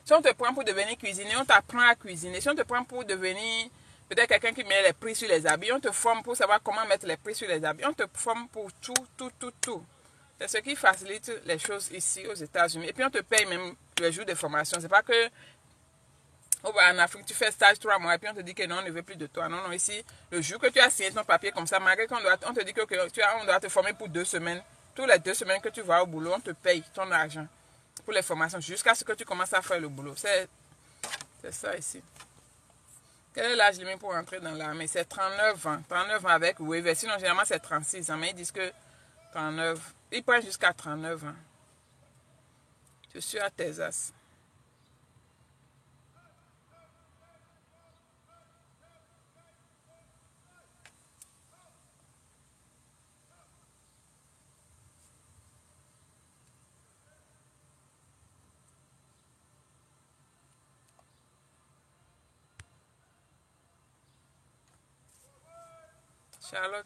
Si on te prend pour devenir cuisinier, on t'apprend à cuisiner. Si on te prend pour devenir peut-être quelqu'un qui met les prix sur les habits, on te forme pour savoir comment mettre les prix sur les habits. On te forme pour tout. C'est ce qui facilite les choses ici aux États-Unis. Et puis on te paye même les jours de formation. C'est pas que en Afrique, tu fais stage 3 mois et puis on te dit que non, on ne veut plus de toi. Non, ici, le jour que tu as signé ton papier comme ça, malgré qu'on on te dit que on doit te former pour 2 semaines. Toutes les 2 semaines que tu vas au boulot, on te paye ton argent pour les formations jusqu'à ce que tu commences à faire le boulot. C'est ça ici. Quel est l'âge limite pour entrer dans l'armée? C'est 39 ans. 39 ans avec waiver. Sinon, généralement, c'est 36 ans. Mais ils disent que 39. Ils prennent jusqu'à 39 ans. Je suis à Texas.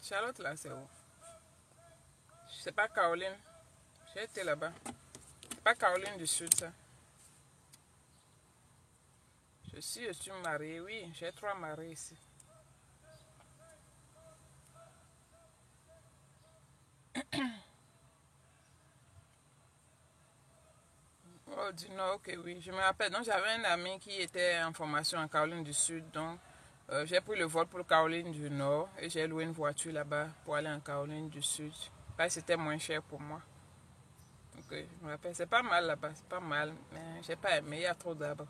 Charlotte, là, c'est où? C'est pas Caroline. J'ai été là-bas. C'est pas Caroline du Sud, ça. Je suis mariée, oui. J'ai 3 maris ici. Oh, du Nord, ok, oui. Je me rappelle. Donc, j'avais un ami qui était en formation en Caroline du Sud. Donc, j'ai pris le vol pour Caroline du Nord et j'ai loué une voiture là-bas pour aller en Caroline du Sud. Parce que c'était moins cher pour moi. Ok, je me rappelle. C'est pas mal là-bas, c'est pas mal. Mais j'ai pas aimé, il y a trop d'arbres.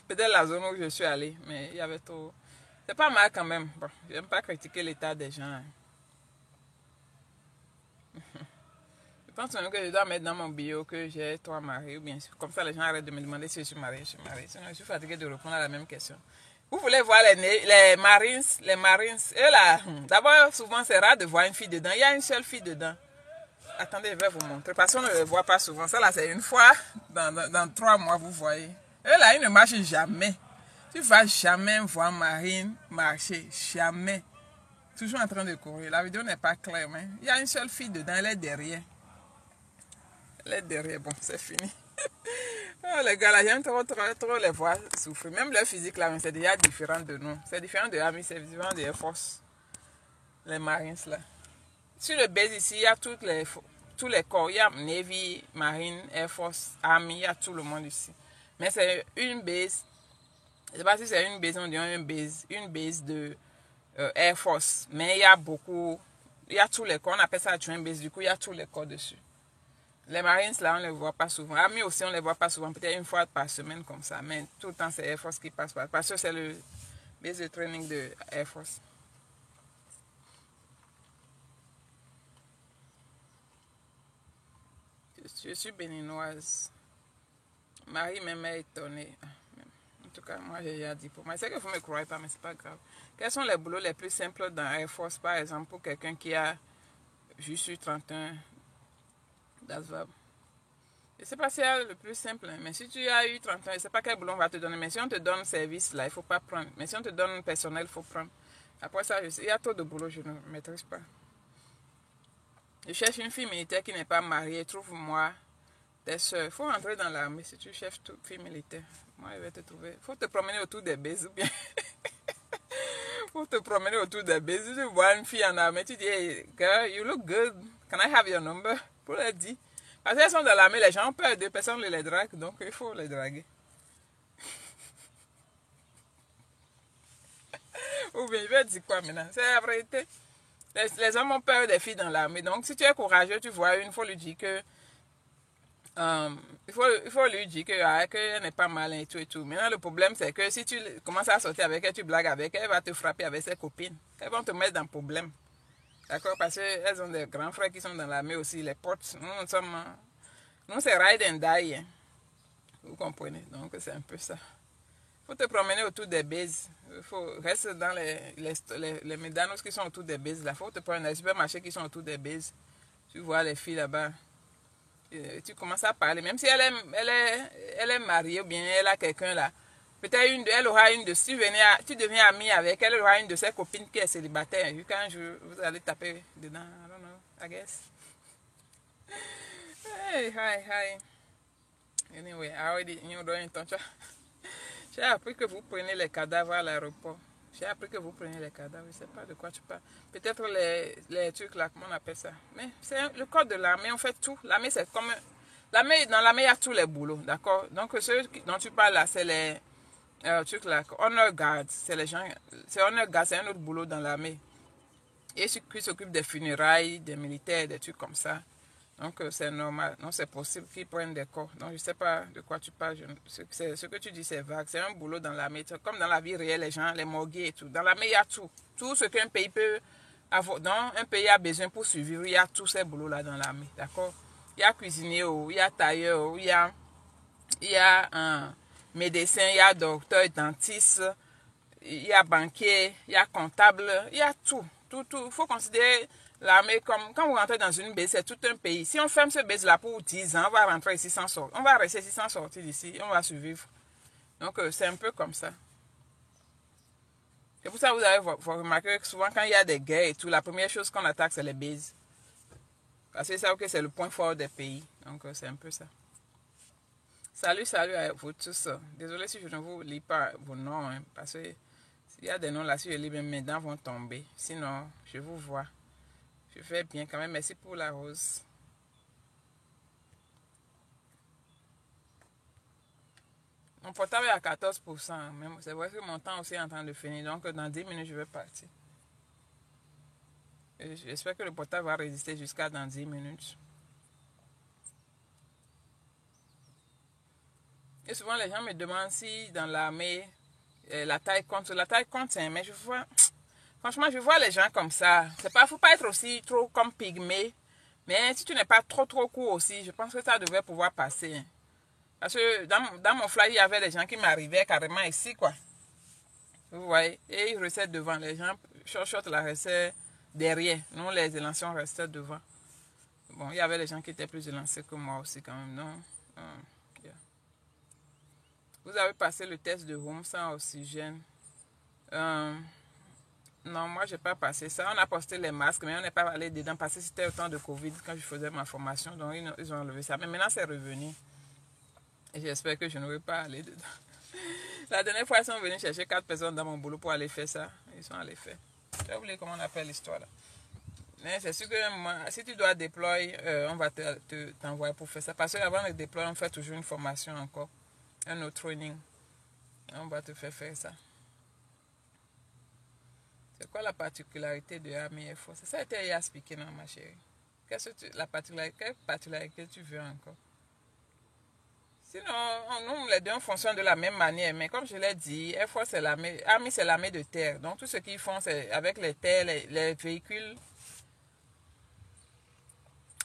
Peut-être la zone où je suis allée, mais il y avait trop. C'est pas mal quand même. Bon, j'aime pas critiquer l'état des gens. Hein. Je pense même que je dois mettre dans mon bio que j'ai 3 maris, ou bien comme ça les gens arrêtent de me demander si je suis mariée, Sinon, je suis fatiguée de répondre à la même question. Vous voulez voir les Marines, eux là, d'abord, souvent c'est rare de voir une fille dedans. Il y a une seule fille dedans. Attendez, je vais vous montrer. Parce qu'on ne le voit pas souvent. Ça là, c'est une fois dans 3 mois, vous voyez. Eux là, ils ne marchent jamais. Tu ne vas jamais voir Marine marcher. Jamais. Toujours en train de courir. La vidéo n'est pas claire, mais il y a une seule fille dedans, elle est derrière. Elle est derrière, bon, c'est fini. Oh, les gars là, j'aime trop les voir souffrir. Même leur physique là, c'est déjà différent de nous. C'est différent de Army, c'est différent des Air Force. Les Marines là. Sur le base ici, il y a tous les corps. Il y a Navy, Marine, Air Force, Army, il y a tout le monde ici. Mais c'est une base. Je ne sais pas si c'est une base, on dirait une base de Air Force. Mais il y a beaucoup, il y a tous les corps. On appelle ça joint base. Du coup, il y a tous les corps dessus. Les Marines, là, on ne les voit pas souvent. Army aussi, on ne les voit pas souvent. Peut-être une fois par semaine comme ça. Mais tout le temps, c'est Air Force qui passe par. Parce que c'est le base de training de Air Force. Je suis béninoise. Marie même est étonnée. En tout cas, moi, j'ai déjà dit pour moi. C'est que vous ne me croyez pas, mais c'est pas grave. Quels sont les boulots les plus simples dans Air Force, par exemple, pour quelqu'un qui a juste eu 31 d'ASVAB? Je ne sais pas si c'est le plus simple, mais si tu as eu 30 ans, je ne sais pas quel boulot on va te donner. Mais si on te donne service, là, il ne faut pas prendre. Mais si on te donne personnel, il faut prendre. Après ça, il y a trop de boulot, je ne maîtrise pas. Je cherche une fille militaire qui n'est pas mariée. Trouve-moi tes soeurs. Il faut rentrer dans l'armée si tu cherches toute fille militaire. Moi, je vais te trouver. Il faut te promener autour des bases ou bien. Faut te promener autour des bases. Si tu vois une fille en armée, tu dis, hey, girl, you look good. Can I have your number? Pour leur dire. Parce qu'elles sont dans l'armée, les gens ont peur de personne ne les drague, donc il faut les draguer. Ou bien, je vais dire quoi maintenant? C'est la vérité. Les hommes ont peur des filles dans l'armée. Donc, si tu es courageux, tu vois une, il faut lui dire que il faut lui dire que, qu'elle n'est pas malin et tout et tout. Maintenant, le problème, c'est que si tu commences à sortir avec elle, tu blagues avec elle, elle va te frapper avec ses copines. Elles vont te mettre dans le problème. D'accord? Parce qu'elles ont des grands frères qui sont dans l'armée aussi, les potes. Nous c'est ride and die. Hein. Vous comprenez? Donc, c'est un peu ça. Il faut te promener autour des bases. Il faut rester dans les médanos qui sont autour des bases. Il faut te prendre dans les supermarchés qui sont autour des bases. Tu vois les filles là-bas. Tu commences à parler, même si elle est mariée ou bien elle a quelqu'un là. Peut-être elle aura une de, si tu deviens ami avec elle, elle aura une de ses copines qui est célibataire. Quand vous allez taper dedans, I don't know, I guess. Hey, hi. Anyway, I already, j'ai appris que vous prenez les cadavres à l'aéroport. J'ai appris que vous prenez les cadavres, je ne sais pas de quoi tu parles. Peut-être les trucs là, comment on appelle ça. Mais c'est le code de l'armée, on fait tout. L'armée, c'est comme... dans l'armée, il y a tous les boulots, d'accord? Donc, ceux dont tu parles là, c'est les trucs là, honor guard. C'est les gens... C'est honor guard, c'est un autre boulot dans l'armée. Et ceux qui s'occupent des funérailles, des militaires, des trucs comme ça. Donc, c'est normal. Non, c'est possible qu'ils prennent des corps. Donc, je ne sais pas de quoi tu parles. Ce que tu dis, c'est vague. C'est un boulot dans l'armée. Comme dans la vie réelle, les gens, les morgues et tout. Dans l'armée, il y a tout. Tout ce qu'un pays peut avoir. Donc, un pays a besoin pour survivre. Il y a tous ces boulots-là dans l'armée. D'accord? Il y a cuisinier, il y a tailleur, il y a un médecin, il y a docteur, dentiste, il y a banquier, il y a comptable. Il y a tout. Tout. Il faut considérer... L'armée, comme quand vous rentrez dans une base, c'est tout un pays. Si on ferme ce base-là pour 10 ans, on va rentrer ici sans sortir. On va rester ici sans sortir d'ici. On va survivre. Donc, c'est un peu comme ça. C'est pour ça que vous avez remarqué que souvent, quand il y a des guerres et tout, la première chose qu'on attaque, c'est les bases. Parce que c'est le point fort des pays. Donc, c'est un peu ça. Salut à vous tous. Désolé si je ne vous lis pas vos noms, hein, parce que s'il y a des noms là, si je lis, mes dents vont tomber. Sinon, je vous vois. Je fais bien quand même. Merci pour la rose. Mon portable est à 14%. C'est vrai que mon temps aussi est en train de finir. Donc, dans 10 minutes, je vais partir. J'espère que le portable va résister jusqu'à dans 10 minutes. Et souvent, les gens me demandent si dans l'armée, la taille compte. La taille compte, hein, mais je vois... Franchement, je vois les gens comme ça. Faut pas être aussi trop comme pygmée. Mais si tu n'es pas trop court aussi, je pense que ça devrait pouvoir passer. Hein. Parce que dans mon fly, il y avait des gens qui m'arrivaient carrément ici, quoi. Vous voyez? Et ils restaient devant. Les gens, short, la restaient derrière. Nous, les élancés, restaient devant. Bon, il y avait des gens qui étaient plus élancés que moi aussi, quand même, non? Yeah. Vous avez passé le test de home sans oxygène. Non, moi, je n'ai pas passé ça. On a posté les masques, mais on n'est pas allé dedans parce que c'était au temps de Covid quand je faisais ma formation. Donc, ils ont enlevé ça. Mais maintenant, c'est revenu. Et j'espère que je ne vais pas aller dedans. La dernière fois, ils sont venus chercher 4 personnes dans mon boulot pour aller faire ça. Ils sont allés faire. J'ai oublié comment on appelle l'histoire là. Mais c'est sûr que moi, si tu dois déployer, on va t'envoyer pour faire ça. Parce qu'avant de déployer, on fait toujours une formation encore. Un autre training. On va te faire ça. C'est quoi la particularité de Army Air Force? Ça a été expliqué, non, ma chérie? Quelle particularité tu veux encore? Sinon, nous, les deux, on fonctionne de la même manière. Mais comme je l'ai dit, Air Force, c'est l'armée. Army, c'est l'armée de terre. Donc, tout ce qu'ils font, c'est avec les terres, les véhicules.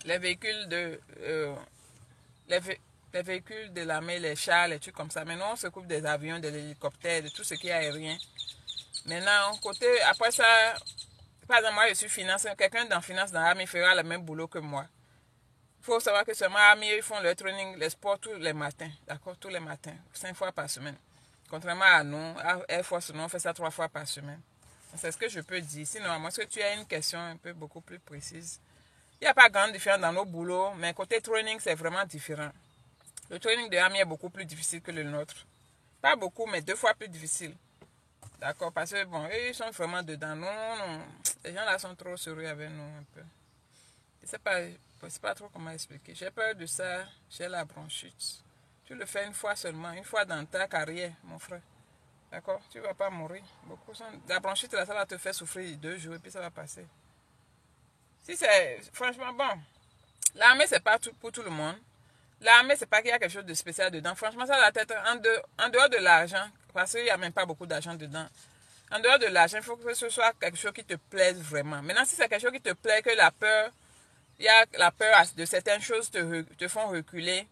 Les véhicules de... les véhicules de l'armée, les chars, les trucs comme ça. Maintenant, on s'occupe des avions, des hélicoptères, de tout ce qui est aérien. Maintenant, après ça, par exemple, moi je suis finance, quelqu'un dans finance dans l'armée fera le même boulot que moi. Il faut savoir que seulement l'armée, ils font leur training, les sports tous les matins, d'accord, tous les matins, 5 fois par semaine. Contrairement à nous, à Air Force, nous on fait ça 3 fois par semaine. C'est ce que je peux dire. Sinon, à moins que tu aies une question un peu beaucoup plus précise, Il n'y a pas grande différence dans nos boulots, mais côté training, c'est vraiment différent. Le training de Ami est beaucoup plus difficile que le nôtre. Pas beaucoup, mais 2 fois plus difficile. D'accord, parce que bon, eux, ils sont vraiment dedans. Non. Les gens là sont trop sérieux avec nous un peu. Je sais pas trop comment expliquer. J'ai peur de ça, j'ai la bronchite. Tu le fais une fois seulement, une fois dans ta carrière, mon frère. D'accord, tu ne vas pas mourir. La bronchite, là, ça va te faire souffrir 2 jours et puis ça va passer. Si c'est, franchement, bon, l'armée, c'est pas tout, pour tout le monde. L'armée, c'est pas qu'il y a quelque chose de spécial dedans. Franchement, ça va être en dehors de l'argent, parce qu'il n'y a même pas beaucoup d'argent dedans. En dehors de l'argent, il faut que ce soit quelque chose qui te plaise vraiment. Maintenant, si c'est quelque chose qui te plaît, que la peur, il y a la peur de certaines choses te font reculer,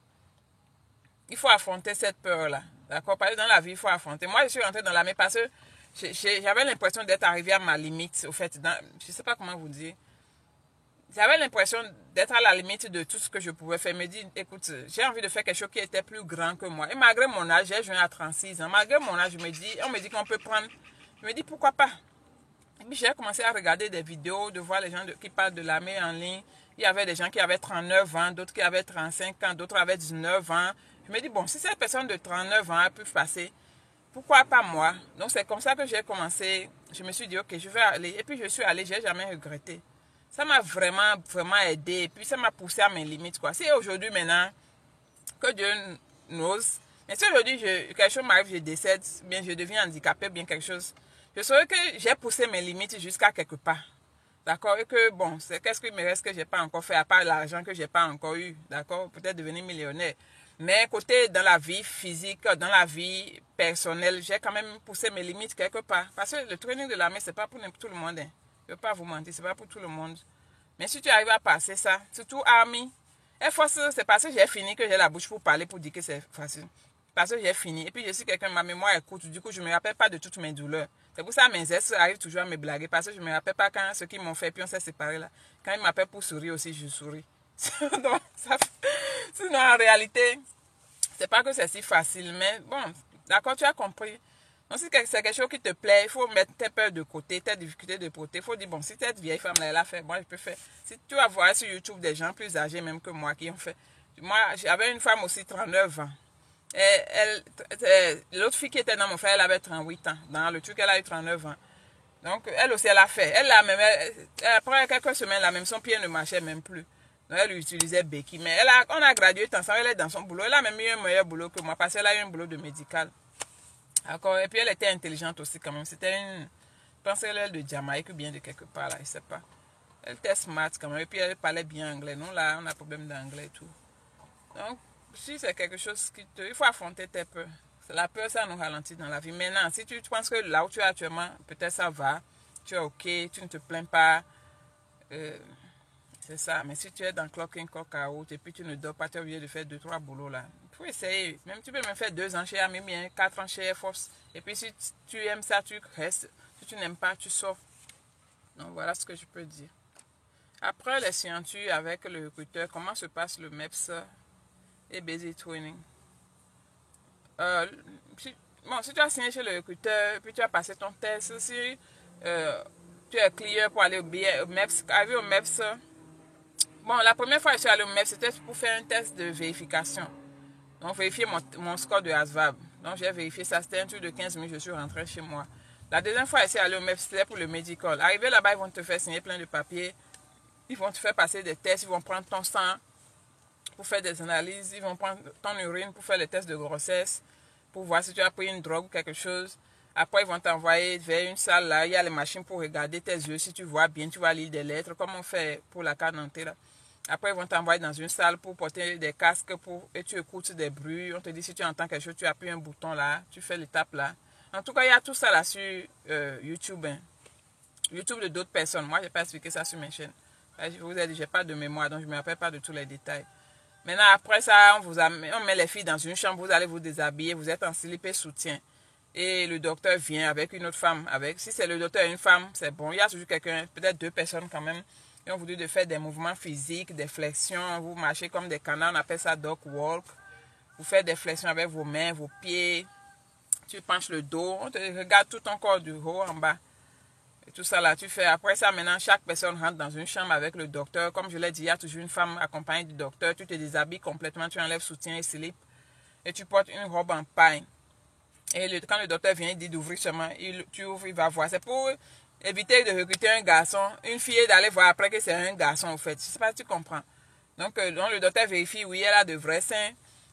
il faut affronter cette peur-là. D'accord? Parce que dans la vie, il faut affronter. Moi, je suis rentrée dans l'armée parce que j'avais l'impression d'être arrivée à ma limite, au fait. Je ne sais pas comment vous dire. J'avais l'impression d'être à la limite de tout ce que je pouvais faire. Je me dis, écoute, j'ai envie de faire quelque chose qui était plus grand que moi. Et malgré mon âge, j'ai joué à 36 ans. Malgré mon âge, on me dit qu'on peut prendre. Je me dis, pourquoi pas? Et puis j'ai commencé à regarder des vidéos, de voir les gens qui parlent de l'armée en ligne. Il y avait des gens qui avaient 39 ans, d'autres qui avaient 35 ans, d'autres avaient 19 ans. Je me dis, bon, si ces personnes de 39 ans peuvent passer, pourquoi pas moi? Donc c'est comme ça que j'ai commencé. Je me suis dit, ok, je vais aller. Et puis je suis allée, j'ai jamais regretté. Ça m'a vraiment, vraiment aidé. Et puis ça m'a poussé à mes limites, quoi. Si aujourd'hui, maintenant, que Dieu n'ose, mais si aujourd'hui, quelque chose m'arrive, je décède, bien je deviens handicapé, bien quelque chose, je saurais que j'ai poussé mes limites jusqu'à quelque part. D'accord? Et que, bon, c'est qu'est-ce qu'il me reste que je n'ai pas encore fait, à part l'argent que je n'ai pas encore eu. D'accord? Peut-être devenir millionnaire. Mais côté, dans la vie physique, dans la vie personnelle, j'ai quand même poussé mes limites quelque part. Parce que le training de l'armée, ce n'est pas pour tout le monde. Hein. Je ne vais pas vous mentir, ce n'est pas pour tout le monde. Mais si tu arrives à passer ça, surtout Army, c'est parce que j'ai fini que j'ai la bouche pour parler, pour dire que c'est facile. Parce que j'ai fini. Et puis je suis quelqu'un, ma mémoire est courte. Du coup, je ne me rappelle pas de toutes mes douleurs. C'est pour ça que mes ex arrivent toujours à me blaguer. Parce que je ne me rappelle pas quand ce qu'ils m'ont fait, puis on s'est séparés là. Quand ils m'appellent pour sourire aussi, je souris. Donc, sinon, en réalité, c'est pas que c'est si facile. Mais bon, d'accord, tu as compris. Donc, si c'est quelque chose qui te plaît, il faut mettre tes peurs de côté, tes difficultés de côté. Il faut dire, bon, si cette vieille femme-là, elle a fait, moi, je peux faire. Si tu vas voir sur YouTube des gens plus âgés même que moi qui ont fait. Moi, j'avais une femme aussi, 39 ans. L'autre fille qui était dans mon frère, elle avait 38 ans. Dans le truc, elle a eu 39 ans. Donc, elle aussi, elle a fait. Après quelques semaines, là, même son pied ne marchait même plus. Donc, elle utilisait béquille. Mais on a gradué ensemble, elle est dans son boulot. Elle a même eu un meilleur boulot que moi parce qu'elle a eu un boulot de médical. D'accord. Et puis, elle était intelligente aussi quand même. C'était je pense qu'elle est de Jamaïque ou bien de quelque part, là, je ne sais pas. Elle était smart quand même. Et puis, elle parlait bien anglais. Nous, là, on a problème d'anglais et tout. Donc, si c'est quelque chose il faut affronter tes peurs. La peur, ça nous ralentit dans la vie. Maintenant, si tu penses que là où tu es actuellement, peut-être ça va, tu es ok, tu ne te plains pas, c'est ça. Mais si tu es dans clocking, clock out, et puis tu ne dors pas, tu es obligé de faire 2-3 boulots là. Il faut essayer. Même tu peux même faire 2 ans chez Ami, bien 4 ans chez Air Force. Et puis si tu aimes ça, tu restes. Si tu n'aimes pas, tu sors. Donc voilà ce que je peux dire. Après les scientures avec le recruteur, comment se passe le MEPS et Basic Training? Si tu as signé chez le recruteur, puis tu as passé ton test, si tu es clear pour aller au MEPS, arrivé au MEPS, bon, la première fois que je suis allé au MEPS, c'était pour faire un test de vérification. Donc, vérifier mon score de ASVAB. Donc, j'ai vérifié ça, c'était un truc de 15 minutes, je suis rentrée chez moi. La deuxième fois que je suis allé au MEPS, c'était pour le medical. Arrivé là-bas, ils vont te faire signer plein de papiers. Ils vont te faire passer des tests, ils vont prendre ton sang pour faire des analyses, ils vont prendre ton urine pour faire les tests de grossesse, pour voir si tu as pris une drogue ou quelque chose. Après, ils vont t'envoyer vers une salle là, il y a les machines pour regarder tes yeux, si tu vois bien, tu vas lire des lettres, comme on fait pour la carte dentaire. Après, ils vont t'envoyer dans une salle pour porter des casques et tu écoutes des bruits. On te dit si tu entends quelque chose, tu appuies un bouton là, tu fais l'étape là. En tout cas, il y a tout ça là sur YouTube. Hein. YouTube de d'autres personnes. Moi, je n'ai pas expliqué ça sur mes chaînes. Je vous ai dit, je n'ai pas de mémoire, donc je ne me rappelle pas de tous les détails. Maintenant, après ça, on met les filles dans une chambre, vous allez vous déshabiller, vous êtes en slip et soutien. Et le docteur vient avec une autre femme. Si c'est le docteur et une femme, c'est bon. Il y a toujours quelqu'un, peut-être 2 personnes quand même. Et on vous dit de faire des mouvements physiques, des flexions. Vous marchez comme des canards, on appelle ça dog walk. Vous faites des flexions avec vos mains, vos pieds. Tu penches le dos, on te regarde tout ton corps du haut en bas. Et tout ça là, tu fais. Après ça, maintenant, chaque personne rentre dans une chambre avec le docteur. Comme je l'ai dit, il y a toujours une femme accompagnée du docteur. Tu te déshabilles complètement, tu enlèves soutien et slip. Et tu portes une robe en paille. Et quand le docteur vient, il dit d'ouvrir seulement. Tu ouvres, il va voir. C'est pour éviter de recruter un garçon, une fille et d'aller voir après que c'est un garçon, en fait. Je ne sais pas si tu comprends. Donc, le docteur vérifie, oui, elle a de vrais seins.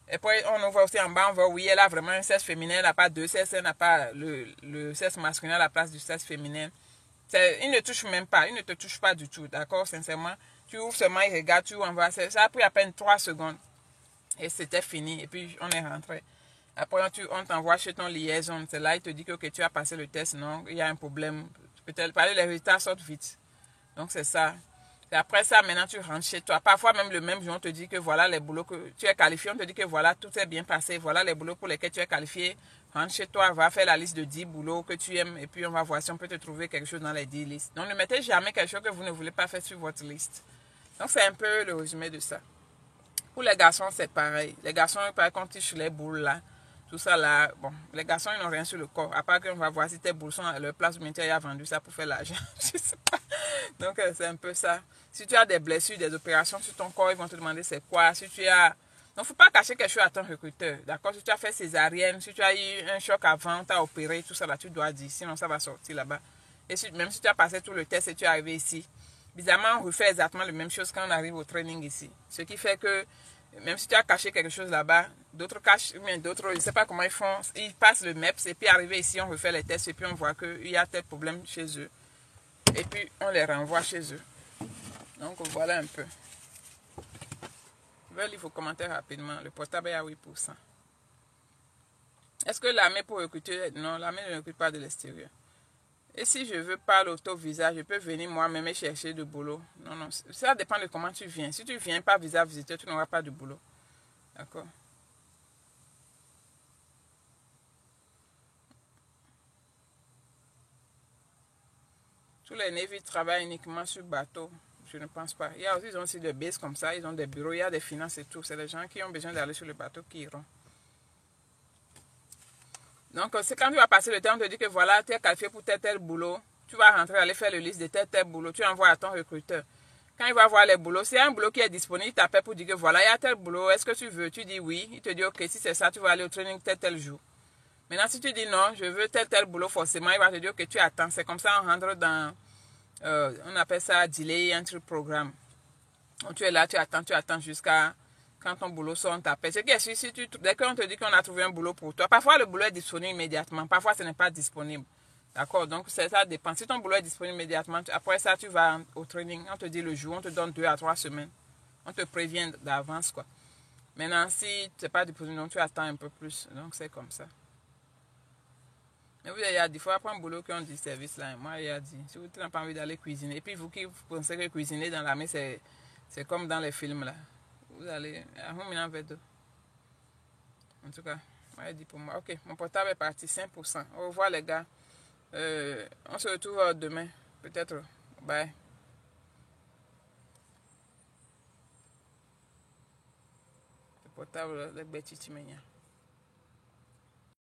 Et puis, on voit aussi en bas, on voit, oui, elle a vraiment un sexe féminin, elle n'a pas deux sexes, elle n'a pas le sexe masculin à la place du sexe féminin. Il ne touche même pas, il ne te touche pas du tout, d'accord, sincèrement. Tu ouvres seulement, il regarde, tu envoies. Ça a pris à peine 3 secondes. Et c'était fini, et puis on est rentré. Après, on t'envoie chez ton liaison. C'est là, il te dit que tu as passé le test, non, il y a un problème. Peut-être parler, les résultats sortent vite. Donc, c'est ça. Et après ça, maintenant, tu rentres chez toi. Parfois, même le même jour, on te dit que voilà les boulots que tu es qualifié. On te dit que voilà, tout est bien passé. Voilà les boulots pour lesquels tu es qualifié. Rentre chez toi, va faire la liste de 10 boulots que tu aimes. Et puis, on va voir si on peut te trouver quelque chose dans les 10 listes. Donc, ne mettez jamais quelque chose que vous ne voulez pas faire sur votre liste. Donc, c'est un peu le résumé de ça. Pour les garçons, c'est pareil. Les garçons, par contre, ils touchent les boules là. Tout ça là, bon, les garçons, ils n'ont rien sur le corps. À part qu'on va voir si tes boules sont à leur place ou bien tu as vendu ça pour faire l'argent. Je sais pas. Donc, c'est un peu ça. Si tu as des blessures, des opérations sur ton corps, ils vont te demander c'est quoi. Si tu as... Donc, il ne faut pas cacher quelque chose à ton recruteur. D'accord? Si tu as fait césarienne, si tu as eu un choc avant, tu as opéré, tout ça là, tu dois dire. Sinon, ça va sortir là-bas. Et même si tu as passé tout le test et tu es arrivé ici, bizarrement, on refait exactement la même chose quand on arrive au training ici. Ce qui fait que même si tu as caché quelque chose là-bas, d'autres cachent, mais d'autres, je ne sais pas comment ils font, ils passent le MEPS et puis arrivé ici, on refait les tests et puis on voit qu'il y a tel problème chez eux. Et puis on les renvoie chez eux. Donc voilà un peu. Je vais lire vos commentaires rapidement. Le portable est à 8%. Est-ce que l'armée pour recruter? Non, l'armée ne recrute pas de l'extérieur. Et si je veux pas l'auto-visa, je peux venir moi-même et chercher du boulot. Non, non, ça dépend de comment tu viens. Si tu viens pas visa visiteur, tu n'auras pas de boulot. D'accord? Tous les navy travaillent uniquement sur bateau. Je ne pense pas. Il y a aussi, ils ont aussi des bases comme ça, ils ont des bureaux, il y a des finances et tout. C'est les gens qui ont besoin d'aller sur le bateau qui iront. Donc, c'est quand tu vas passer le temps, on te dit que voilà, tu es qualifié pour tel boulot. Tu vas rentrer, aller faire le liste de tel boulot. Tu envoies à ton recruteur. Quand il va voir les boulots, s'il y a un boulot qui est disponible, il t'appelle pour dire que voilà, il y a tel boulot, est-ce que tu veux? Tu dis oui. Il te dit ok, si c'est ça, tu vas aller au training tel jour. Maintenant, si tu dis non, je veux tel boulot, forcément, il va te dire que tu attends. C'est comme ça, on rentre dans, on appelle ça delay entry programme. Donc, tu es là, tu attends jusqu'à quand ton boulot sort, on t'appelle. C'est que si dès qu'on te dit qu'on a trouvé un boulot pour toi, parfois le boulot est disponible immédiatement, parfois ce n'est pas disponible. D'accord? Donc, ça dépend. Si ton boulot est disponible immédiatement, après ça, tu vas au training, on te dit le jour, on te donne 2 à 3 semaines. On te prévient d'avance, quoi. Maintenant, si tu n'es pas disponible, donc tu attends un peu plus. Donc, c'est comme ça. Mais vous, il y a des fois, après un boulot qu'on dit service là, moi, il y a dit, si vous n'avez pas envie d'aller cuisiner, et puis vous qui pensez que cuisiner dans l'armée, c'est comme dans les films là. Vous allez à un verre. En tout cas, moi, dit pour moi. Ok, mon portable est parti 5%. Au revoir les gars. On se retrouve demain. Peut-être. Bye. Le portable, le bêtise,